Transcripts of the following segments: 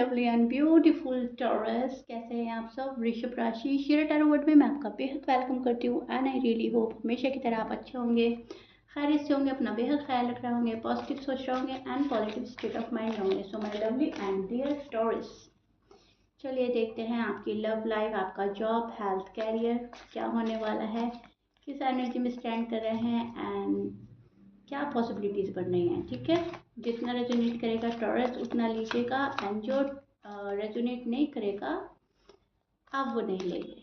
Lovely and beautiful taurus, कैसे हैं आप सब। वृषभ राशि शेयर टैरो वर्ड में मैं आपका बेहद वेलकम करती हूँ एंड आई रियली होप हमेशा की तरह आप अच्छे होंगे, खैरियत से होंगे, अपना बेहद ख्याल रख रहे होंगे, पॉजिटिव सोच रहे होंगे and positive state of mind होंगे। So my lovely and dear Taurus, चलिए देखते हैं आपकी लव लाइफ, आपका जॉब, हेल्थ, कैरियर क्या होने वाला है, किस एनर्जी में स्टैंड कर रहे हैं एंड क्या पॉसिबिलिटीज बन रही हैं। ठीक है, जितना रेजोनेट करेगा टॉरस उतना लीजिएगा एंड जो रेजोनेट नहीं करेगा आप वो नहीं लेंगे।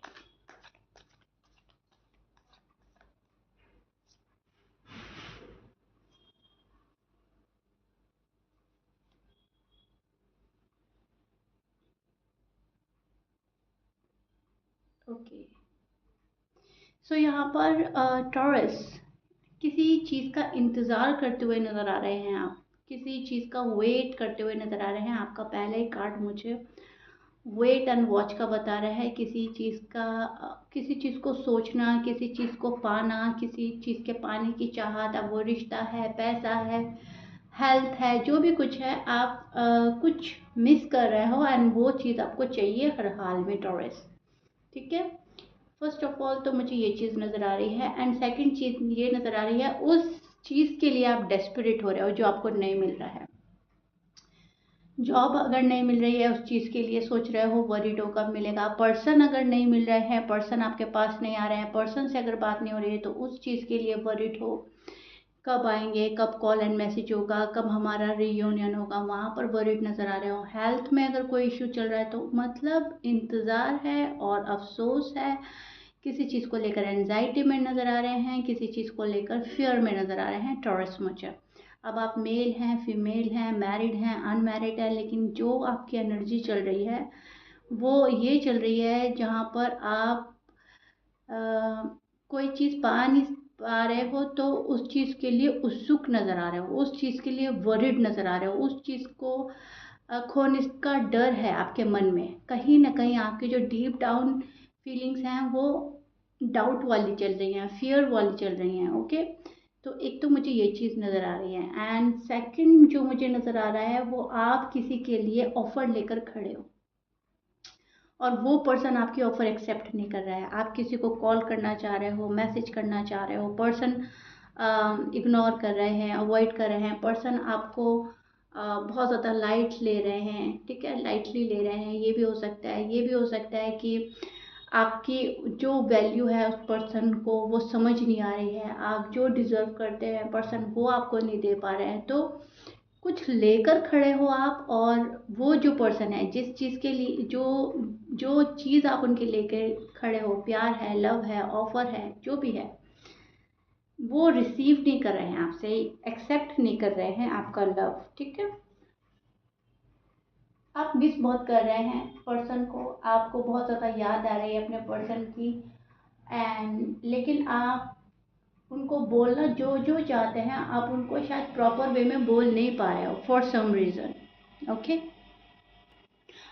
ओके, सो यहाँ पर टॉरस किसी चीज़ का इंतज़ार करते हुए नज़र आ रहे हैं, आप किसी चीज़ का वेट करते हुए नज़र आ रहे हैं। आपका पहला ही कार्ड मुझे वेट एंड वॉच का बता रहा है, किसी चीज़ का किसी चीज़ को सोचना, किसी चीज़ को पाना, किसी चीज़ के पाने की चाहत। अब वो रिश्ता है, पैसा है, हेल्थ है, जो भी कुछ है, आप कुछ मिस कर रहे हो एंड वो चीज़ आपको चाहिए हर हाल में टॉरस। ठीक है, फर्स्ट ऑफ ऑल तो मुझे ये चीज़ नज़र आ रही है एंड सेकंड चीज़ ये नज़र आ रही है, उस चीज़ के लिए आप डेस्परेट हो रहे हो जो आपको नहीं मिल रहा है। जॉब अगर नहीं मिल रही है उस चीज़ के लिए सोच रहे हो, वरीड हो कब मिलेगा। पर्सन अगर नहीं मिल रहे हैं, पर्सन आपके पास नहीं आ रहे हैं, पर्सन से अगर बात नहीं हो रही है तो उस चीज़ के लिए वरीड हो, कब आएंगे, कब कॉल एंड मैसेज होगा, कब हमारा रियूनियन होगा, वहाँ पर वरीड नज़र आ रहे हो। हेल्थ में अगर कोई इश्यू चल रहा है तो मतलब इंतज़ार है और अफसोस है, किसी चीज़ को लेकर एंजाइटी में नज़र आ रहे हैं, किसी चीज़ को लेकर फियर में नज़र आ रहे हैं टॉरस मुझे। अब आप मेल हैं, फीमेल हैं, मैरिड हैं, अनमैरिड है, लेकिन जो आपकी एनर्जी चल रही है वो ये चल रही है जहाँ पर आप कोई चीज़ पा नहीं पा रहे हो तो उस चीज़ के लिए उत्सुक नज़र आ रहे हो, उस चीज़ के लिए वरिड नज़र आ रहे हो, उस चीज़ को खोने का डर है आपके मन में। कहीं ना कहीं आपकी जो डीप डाउन फीलिंग्स हैं वो डाउट वाली चल रही हैं, फियर वाली चल रही हैं। ओके, तो एक तो मुझे ये चीज़ नज़र आ रही है एंड सेकंड जो मुझे नज़र आ रहा है वो आप किसी के लिए ऑफर लेकर खड़े हो और वो पर्सन आपकी ऑफर एक्सेप्ट नहीं कर रहा है। आप किसी को कॉल करना चाह रहे हो, मैसेज करना चाह रहे हो, पर्सन इग्नोर कर रहे हैं, अवॉइड कर रहे हैं, पर्सन आपको बहुत ज़्यादा लाइट ले रहे हैं। ठीक है, लाइटली ले रहे हैं, ये भी हो सकता है। ये भी हो सकता है कि आपकी जो वैल्यू है उस पर्सन को वो समझ नहीं आ रही है, आप जो डिज़र्व करते हैं पर्सन वो आपको नहीं दे पा रहे हैं। तो कुछ लेकर खड़े हो आप और वो जो पर्सन है, जिस चीज़ के लिए जो जो चीज़ आप उनके लेकर खड़े हो, प्यार है, लव है, ऑफर है, जो भी है, वो रिसीव नहीं कर रहे हैं आपसे, एक्सेप्ट नहीं कर रहे हैं आपका लव। ठीक है, आप मिस बहुत कर रहे हैं पर्सन को, आपको बहुत ज़्यादा याद आ रही है अपने पर्सन की एंड लेकिन आप उनको बोलना जो जो चाहते हैं आप उनको शायद प्रॉपर वे में बोल नहीं पा रहे हो फॉर सम रीज़न। ओके,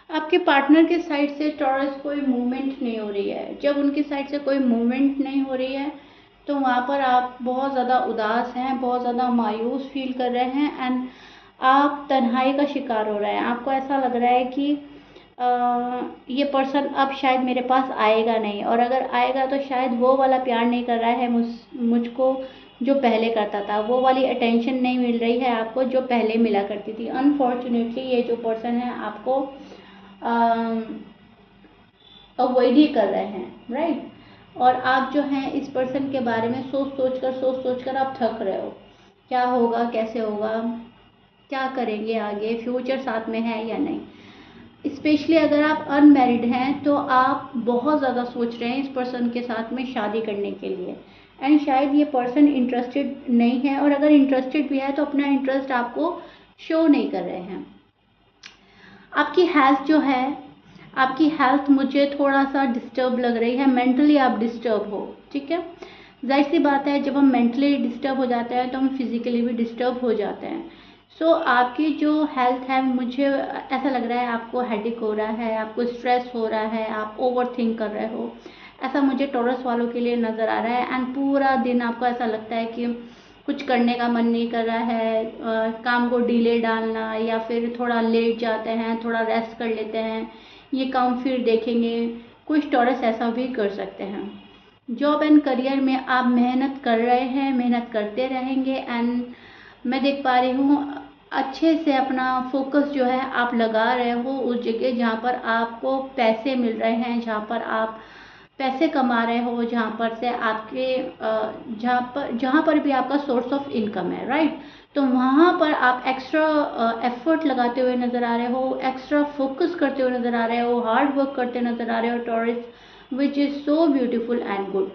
आपके पार्टनर के साइड से टॉरस कोई मूवमेंट नहीं हो रही है। जब उनकी साइड से कोई मूवमेंट नहीं हो रही है तो वहाँ पर आप बहुत ज़्यादा उदास हैं, बहुत ज़्यादा मायूस फील कर रहे हैं एंड आप तन्हाई का शिकार हो रहे हैं। आपको ऐसा लग रहा है कि ये पर्सन अब शायद मेरे पास आएगा नहीं, और अगर आएगा तो शायद वो वाला प्यार नहीं कर रहा है मुझको जो पहले करता था, वो वाली अटेंशन नहीं मिल रही है आपको जो पहले मिला करती थी। अनफॉर्चुनेटली ये जो पर्सन है आपको अवॉइड ही कर रहे हैं, राइट। और आप जो हैं इस पर्सन के बारे में सोच सोच कर आप थक रहे हो, क्या होगा, कैसे होगा, क्या करेंगे आगे, फ्यूचर साथ में है या नहीं। स्पेशली अगर आप अनमैरिड हैं तो आप बहुत ज़्यादा सोच रहे हैं इस पर्सन के साथ में शादी करने के लिए एंड शायद ये पर्सन इंटरेस्टेड नहीं है, और अगर इंटरेस्टेड भी है तो अपना इंटरेस्ट आपको शो नहीं कर रहे हैं। आपकी हेल्थ जो है, आपकी हेल्थ मुझे थोड़ा सा डिस्टर्ब लग रही है, मेंटली आप डिस्टर्ब हो। ठीक है, जाहिर सी बात है जब हम मेंटली डिस्टर्ब हो जाते हैं तो हम फिजिकली भी डिस्टर्ब हो जाते हैं। सो आपकी जो हेल्थ है, मुझे ऐसा लग रहा है आपको हेडेक हो रहा है, आपको स्ट्रेस हो रहा है, आप ओवर थिंक कर रहे हो, ऐसा मुझे टॉरस वालों के लिए नज़र आ रहा है एंड पूरा दिन आपको ऐसा लगता है कि कुछ करने का मन नहीं कर रहा है, काम को डिले डालना, या फिर थोड़ा लेट जाते हैं, थोड़ा रेस्ट कर लेते हैं, ये काम फिर देखेंगे। कुछ टॉरस ऐसा भी कर सकते हैं। जॉब एंड करियर में आप मेहनत कर रहे हैं, मेहनत करते रहेंगे, एंड मैं देख पा रही हूँ अच्छे से अपना फोकस जो है आप लगा रहे हो उस जगह जहाँ पर आपको पैसे मिल रहे हैं, जहाँ पर आप पैसे कमा रहे हो, जहाँ पर से आपके जहाँ पर भी आपका सोर्स ऑफ इनकम है, राइट। तो वहाँ पर आप एक्स्ट्रा एफर्ट लगाते हुए नज़र आ रहे हो, एक्स्ट्रा फोकस करते हुए नज़र आ रहे हो, हार्ड वर्क करते नज़र आ रहे हो Taurus, which is so beautiful and good.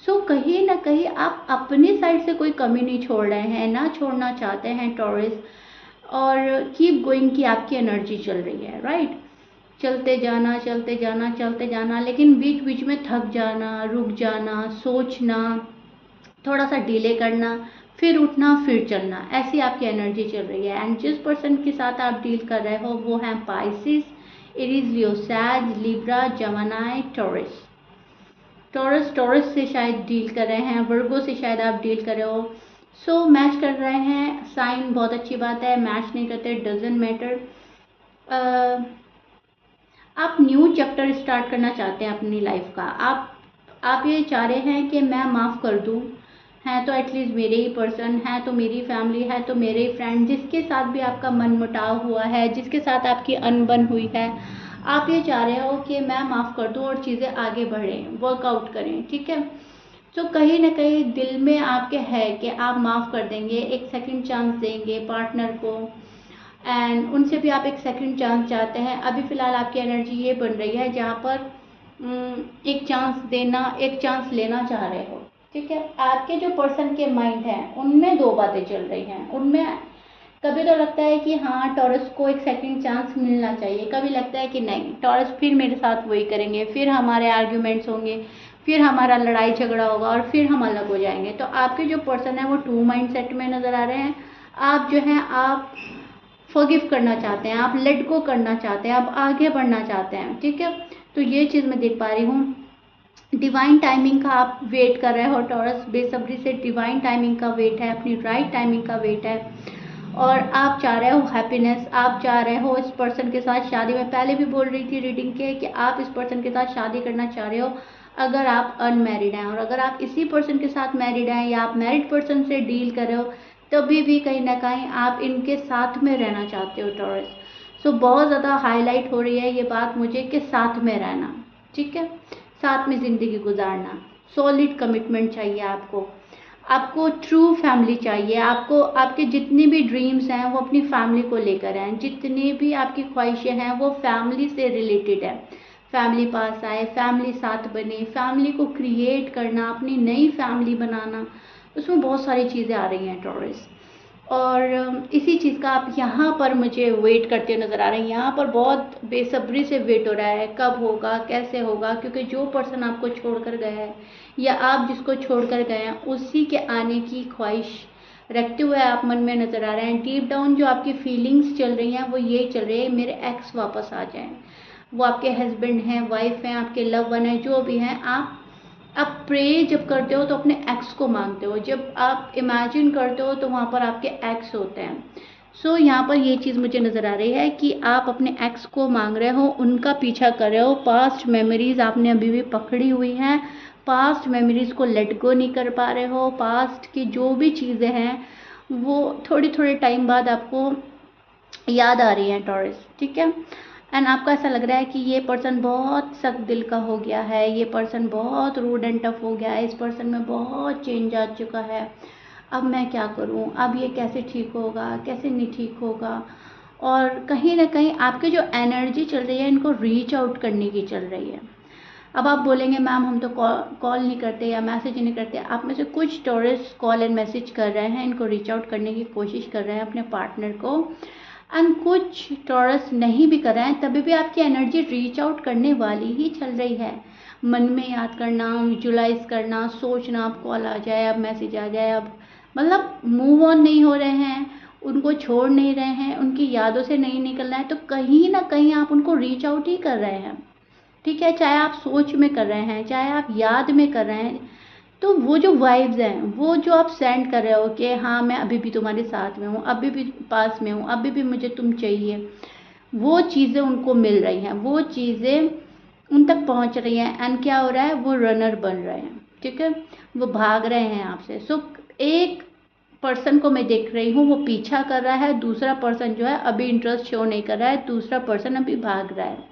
So कहीं ना कहीं आप अपनी साइड से कोई कमी नहीं छोड़ रहे हैं, ना छोड़ना चाहते हैं टॉरस, और कीप गोइंग की आपकी एनर्जी चल रही है, राइट। चलते जाना, चलते जाना, चलते जाना, लेकिन बीच बीच में थक जाना, रुक जाना, सोचना, थोड़ा सा डिले करना, फिर उठना, फिर चलना, ऐसी आपकी एनर्जी चल रही है। एंड जिस पर्सन के साथ आप डील कर रहे हो वो हैं पाइसिस, एरीज, लियो, सैज, लिब्रा, जमानाई, टॉरस। टॉरस से शायद डील कर रहे हैं, वर्गो से शायद आप डील कर रहे हो। सो मैच कर रहे हैं साइन, बहुत अच्छी बात है। मैच नहीं करते, डजेंट मैटर। आप न्यू चैप्टर स्टार्ट करना चाहते हैं अपनी लाइफ का। आप ये चाह रहे हैं कि मैं माफ़ कर दूं, हैं तो एटलीस्ट मेरे ही पर्सन हैं, तो मेरी फैमिली है, तो मेरे ही फ्रेंड, जिसके साथ भी आपका मन मुटाव हुआ है, जिसके साथ आपकी अनबन हुई है, आप ये चाह रहे हो कि मैं माफ़ कर दूं और चीज़ें आगे बढ़ें, वर्कआउट करें, ठीक है। तो कहीं ना कहीं दिल में आपके है कि आप माफ़ कर देंगे, एक सेकंड चांस देंगे पार्टनर को, एंड उनसे भी आप एक सेकंड चांस चाहते हैं। अभी फ़िलहाल आपकी एनर्जी ये बन रही है जहाँ पर एक चांस देना, एक चांस लेना चाह रहे हो, ठीक है। आपके जो पर्सन के माइंड हैं उनमें दो बातें चल रही हैं। उनमें कभी तो लगता है कि हाँ टॉरस को एक सेकंड चांस मिलना चाहिए, कभी लगता है कि नहीं टॉरस फिर मेरे साथ वही करेंगे, फिर हमारे आर्ग्यूमेंट्स होंगे, फिर हमारा लड़ाई झगड़ा होगा और फिर हम अलग हो जाएंगे। तो आपके जो पर्सन है वो टू माइंड सेट में नज़र आ रहे हैं। आप जो हैं आप फॉरगिव करना चाहते हैं, आप लेट गो करना चाहते हैं, आप आगे बढ़ना चाहते हैं, ठीक है। तो ये चीज़ मैं देख पा रही हूँ। डिवाइन टाइमिंग का आप वेट कर रहे हो टॉरस, बेसब्री से डिवाइन टाइमिंग का वेट है, अपनी राइट टाइमिंग का वेट है, और आप चाह रहे हो हैप्पीनेस, आप चाह रहे हो इस पर्सन के साथ शादी। मैं पहले भी बोल रही थी रीडिंग के कि आप इस पर्सन के साथ शादी करना चाह रहे हो अगर आप अनमैरिड हैं, और अगर आप इसी पर्सन के साथ मैरिड हैं या आप मैरिड पर्सन से डील कर रहे हो तभी भी कहीं ना कहीं आप इनके साथ में रहना चाहते हो टॉरस। सो बहुत ज़्यादा हाईलाइट हो रही है ये बात मुझे कि साथ में रहना, ठीक है, साथ में ज़िंदगी गुजारना, सॉलिड कमिटमेंट चाहिए आपको, आपको ट्रू फैमिली चाहिए, आपको आपके जितनी भी ड्रीम्स हैं वो अपनी फैमिली को लेकर हैं, जितनी भी आपकी ख्वाहिशें हैं वो फैमिली से रिलेटेड है। फैमिली पास आए, फैमिली साथ बने, फैमिली को क्रिएट करना, अपनी नई फैमिली बनाना, उसमें बहुत सारी चीज़ें आ रही हैं टॉरस। और इसी चीज़ का आप यहाँ पर मुझे वेट करते नज़र आ रहे हैं। यहाँ पर बहुत बेसब्री से वेट हो रहा है कब होगा, कैसे होगा, क्योंकि जो पर्सन आपको छोड़कर गया है या आप जिसको छोड़कर गए हैं उसी के आने की ख्वाहिश रखते हुए आप मन में नज़र आ रहे हैं। डीप डाउन जो आपकी फीलिंग्स चल रही हैं वो ये चल रही है मेरे एक्स वापस आ जाएं। वो आपके हस्बैंड हैं, वाइफ हैं, आपके लव वन हैं, जो भी हैं। आप प्रे जब करते हो तो अपने एक्स को मांगते हो, जब आप इमेजिन करते हो तो वहाँ पर आपके एक्स होते हैं। सो यहाँ पर ये चीज़ मुझे नज़र आ रही है कि आप अपने एक्स को मांग रहे हो, उनका पीछा कर रहे हो। पास्ट मेमोरीज आपने अभी भी पकड़ी हुई हैं, पास्ट मेमोरीज को लेट गो नहीं कर पा रहे हो। पास्ट की जो भी चीज़ें हैं वो थोड़ी थोड़े टाइम बाद आपको याद आ रही हैं टॉरस, ठीक है। एंड आपको ऐसा लग रहा है कि ये पर्सन बहुत सख्त दिल का हो गया है, ये पर्सन बहुत रूड एंड टफ हो गया है, इस पर्सन में बहुत चेंज आ चुका है, अब मैं क्या करूं, अब ये कैसे ठीक होगा, कैसे नहीं ठीक होगा। और कहीं ना कहीं आपकी जो एनर्जी चल रही है इनको रीच आउट करने की चल रही है। अब आप बोलेंगे मैम हम तो कॉल नहीं करते या मैसेज नहीं करते। आप में से कुछ टॉरस कॉल एंड मैसेज कर रहे हैं, इनको रीच आउट करने की कोशिश कर रहे हैं अपने पार्टनर को, एंड कुछ टॉरस नहीं भी कर रहे हैं, तभी भी आपकी एनर्जी रीच आउट करने वाली ही चल रही है। मन में याद करना, विजुलाइज करना, सोचना, अब कॉल आ जाए, अब मैसेज आ जाए, अब मतलब मूव ऑन नहीं हो रहे हैं, उनको छोड़ नहीं रहे हैं, उनकी यादों से नहीं निकलना है। तो कहीं ना कहीं आप उनको रीच आउट ही कर रहे हैं, ठीक है। चाहे आप सोच में कर रहे हैं, चाहे आप याद में कर रहे हैं, तो वो जो वाइब्स हैं, वो जो आप सेंड कर रहे हो कि हाँ मैं अभी भी तुम्हारे साथ में हूँ, अभी भी पास में हूँ, अभी भी मुझे तुम चाहिए, वो चीज़ें उनको मिल रही हैं, वो चीज़ें उन तक पहुँच रही हैं। एंड क्या हो रहा है, वो रनर बन रहे हैं, ठीक है, वो भाग रहे हैं आपसे। सो एक पर्सन को मैं देख रही हूँ, वो पीछा कर रहा है, दूसरा पर्सन जो है अभी इंटरेस्ट शो नहीं कर रहा है, दूसरा पर्सन अभी भाग रहा है।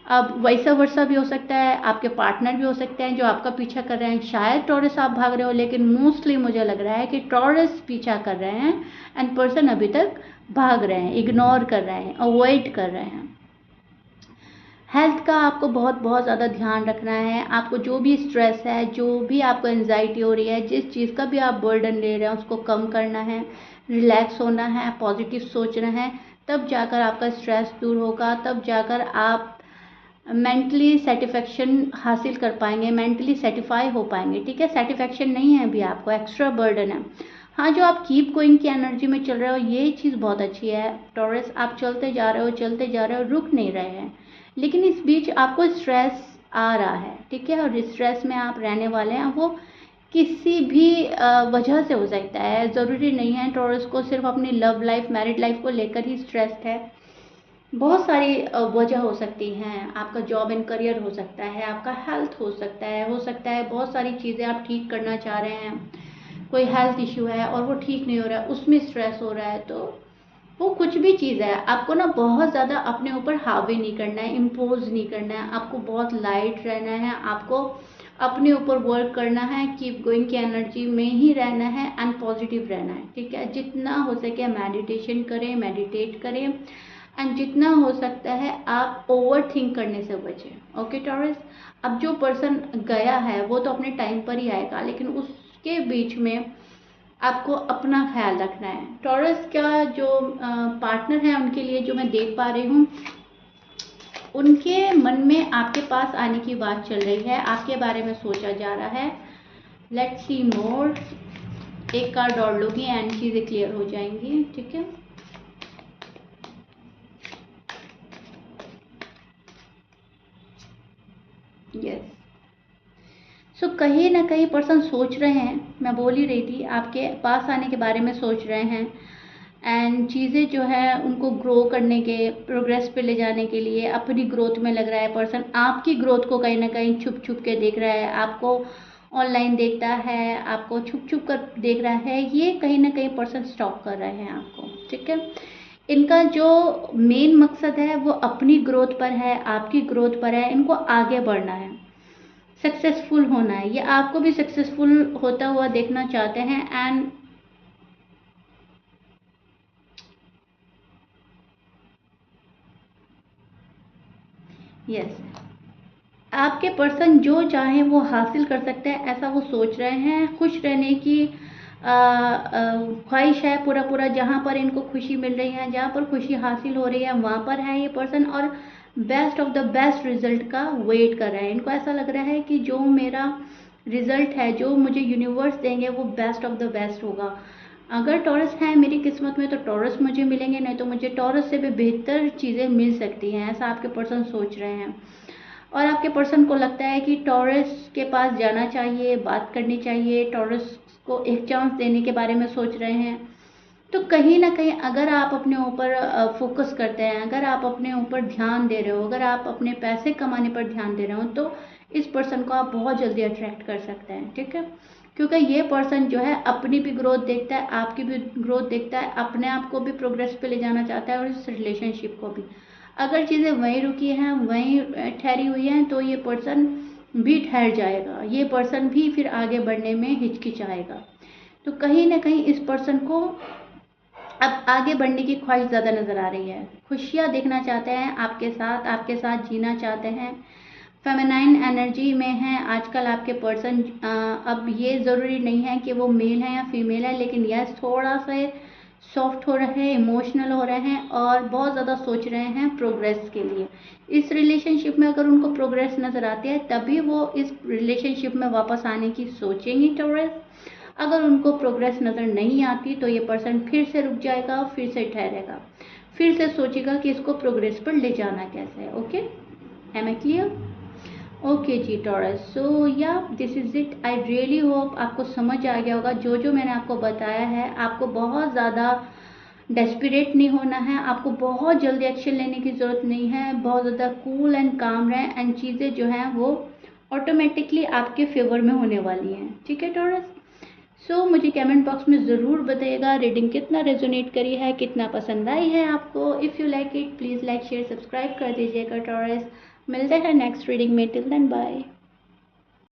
अब वैसा वर्सा भी हो सकता है, आपके पार्टनर भी हो सकते हैं जो आपका पीछा कर रहे हैं। शायद टॉरस आप भाग रहे हो, लेकिन मोस्टली मुझे लग रहा है कि टॉरस पीछा कर रहे हैं एंड पर्सन अभी तक भाग रहे हैं, इग्नोर कर रहे हैं, अवॉइड कर रहे हैं। हेल्थ का आपको बहुत बहुत ज़्यादा ध्यान रखना है। आपको जो भी स्ट्रेस है, जो भी आपको एंजाइटी हो रही है, जिस चीज़ का भी आप बर्डन ले रहे हैं, उसको कम करना है, रिलैक्स होना है, पॉजिटिव सोचना है। तब जाकर आपका स्ट्रेस दूर होगा, तब जाकर आप मेंटली सेटिस्फेक्शन हासिल कर पाएंगे, मेंटली सेटिस्फाई हो पाएंगे, ठीक है। सेटिस्फेक्शन नहीं है अभी आपको, एक्स्ट्रा बर्डन है। हाँ, जो आप कीप गोइंग की एनर्जी में चल रहे हो, ये चीज़ बहुत अच्छी है टॉरस। आप चलते जा रहे हो, चलते जा रहे हो, रुक नहीं रहे हैं, लेकिन इस बीच आपको स्ट्रेस आ रहा है, ठीक है। और स्ट्रेस में आप रहने वाले हैं, वो किसी भी वजह से हो सकता है। ज़रूरी नहीं है टॉरस को सिर्फ अपनी लव लाइफ, मैरिड लाइफ को लेकर ही स्ट्रेस्ड है। बहुत सारी वजह हो सकती हैं। आपका जॉब एंड करियर हो सकता है, आपका हेल्थ हो सकता है बहुत सारी चीज़ें आप ठीक करना चाह रहे हैं। कोई हेल्थ इश्यू है और वो ठीक नहीं हो रहा है, उसमें स्ट्रेस हो रहा है। तो वो कुछ भी चीज़ है, आपको ना बहुत ज़्यादा अपने ऊपर हावी नहीं करना है, इम्पोज नहीं करना है। आपको बहुत लाइट रहना है, आपको अपने ऊपर वर्क करना है, कीप गोइंग की एनर्जी में ही रहना है एंड पॉजिटिव रहना है, ठीक है। जितना हो सके मेडिटेशन करें, मेडिटेट करें, एंड जितना हो सकता है आप ओवर थिंक करने से बचें, ओके टॉरस। अब जो पर्सन गया है वो तो अपने टाइम पर ही आएगा, लेकिन उसके बीच में आपको अपना ख्याल रखना है। टॉरस का जो पार्टनर है, उनके लिए जो मैं देख पा रही हूँ, उनके मन में आपके पास आने की बात चल रही है, आपके बारे में सोचा जा रहा है। लेट्स सी मोर। एक कार्ड और लूंगी एंड चीज़ें क्लियर हो जाएंगी, ठीक है। यस। सो कहीं ना कहीं पर्सन सोच रहे हैं, मैं बोल ही रही थी, आपके पास आने के बारे में सोच रहे हैं। एंड चीज़ें जो है उनको ग्रो करने के, प्रोग्रेस पे ले जाने के लिए, अपनी ग्रोथ में लग रहा है पर्सन। आपकी ग्रोथ को कहीं ना कहीं छुप छुप के देख रहा है, आपको ऑनलाइन देखता है, आपको छुप छुप कर देख रहा है। ये कहीं ना कहीं पर्सन स्टॉक कर रहे हैं आपको, ठीक है। इनका जो मेन मकसद है वो अपनी ग्रोथ पर है, आपकी ग्रोथ पर है। इनको आगे बढ़ना है, सक्सेसफुल होना है, ये आपको भी सक्सेसफुल होता हुआ देखना चाहते हैं। एंड यस, आपके पर्सन जो चाहे वो हासिल कर सकते हैं, ऐसा वो सोच रहे हैं। खुश रहने की ख्वाहिश है पूरा पूरा। जहाँ पर इनको खुशी मिल रही है, जहाँ पर खुशी हासिल हो रही है, वहाँ पर है ये पर्सन। और best of the best result का वेट कर रहा है। इनको ऐसा लग रहा है कि जो मेरा रिजल्ट है, जो मुझे यूनिवर्स देंगे, वो बेस्ट ऑफ द बेस्ट होगा। अगर टॉरस है मेरी किस्मत में तो टॉरस मुझे मिलेंगे, नहीं तो मुझे टॉरस से भी बेहतर चीज़ें मिल सकती हैं, ऐसा आपके पर्सन सोच रहे हैं। और आपके पर्सन को लगता है कि टॉरस के पास जाना चाहिए, बात करनी चाहिए, टॉरस को एक चांस देने के बारे में सोच रहे हैं। तो कहीं ना कहीं अगर आप अपने ऊपर फोकस करते हैं, अगर आप अपने ऊपर ध्यान दे रहे हो, अगर आप अपने पैसे कमाने पर ध्यान दे रहे हो, तो इस पर्सन को आप बहुत जल्दी अट्रैक्ट कर सकते हैं, ठीक है। क्योंकि ये पर्सन जो है अपनी भी ग्रोथ देखता है, आपकी भी ग्रोथ देखता है, अपने आप को भी प्रोग्रेस पे ले जाना चाहता है और इस रिलेशनशिप को भी। अगर चीज़ें वहीं रुकी हैं, वहीं ठहरी हुई हैं, तो ये पर्सन भी ठहर जाएगा, ये पर्सन भी फिर आगे बढ़ने में हिचकिचाएगा। तो कहीं ना कहीं इस पर्सन को अब आगे बढ़ने की ख्वाहिश ज़्यादा नज़र आ रही है। खुशियाँ देखना चाहते हैं आपके साथ जीना चाहते हैं। फेमिनाइन एनर्जी में है आजकल आपके पर्सन। अब ये ज़रूरी नहीं है कि वो मेल है या फीमेल है, लेकिन यस, थोड़ा सा सॉफ्ट हो रहे हैं, इमोशनल हो रहे हैं और बहुत ज़्यादा सोच रहे हैं प्रोग्रेस के लिए। इस रिलेशनशिप में अगर उनको प्रोग्रेस नज़र आती है, तभी वो इस रिलेशनशिप में वापस आने की सोचेंगे टॉरस। अगर उनको प्रोग्रेस नज़र नहीं आती तो ये पर्सन फिर से रुक जाएगा, फिर से ठहरेगा, फिर से सोचेगा कि इसको प्रोग्रेस पर ले जाना कैसे है। Okay, am I clear? Okay ji Taurus, so yeah this is it. I really hope आपको समझ आ गया होगा जो जो मैंने आपको बताया है। आपको बहुत ज़्यादा डेस्परेट नहीं होना है, आपको बहुत जल्दी एक्शन लेने की ज़रूरत नहीं है। बहुत ज़्यादा कूल एंड काम रहें एंड चीज़ें जो हैं वो ऑटोमेटिकली आपके फेवर में होने वाली हैं। ठीक है टॉरस, सो मुझे कमेंट बॉक्स में ज़रूर बताइएगा रीडिंग कितना रेजोनेट करी है, कितना पसंद आई है आपको। If you like it please like share subscribe कर दीजिएगा टॉरस। मिलते हैं नेक्स्ट रीडिंग में, टिल देन बाय।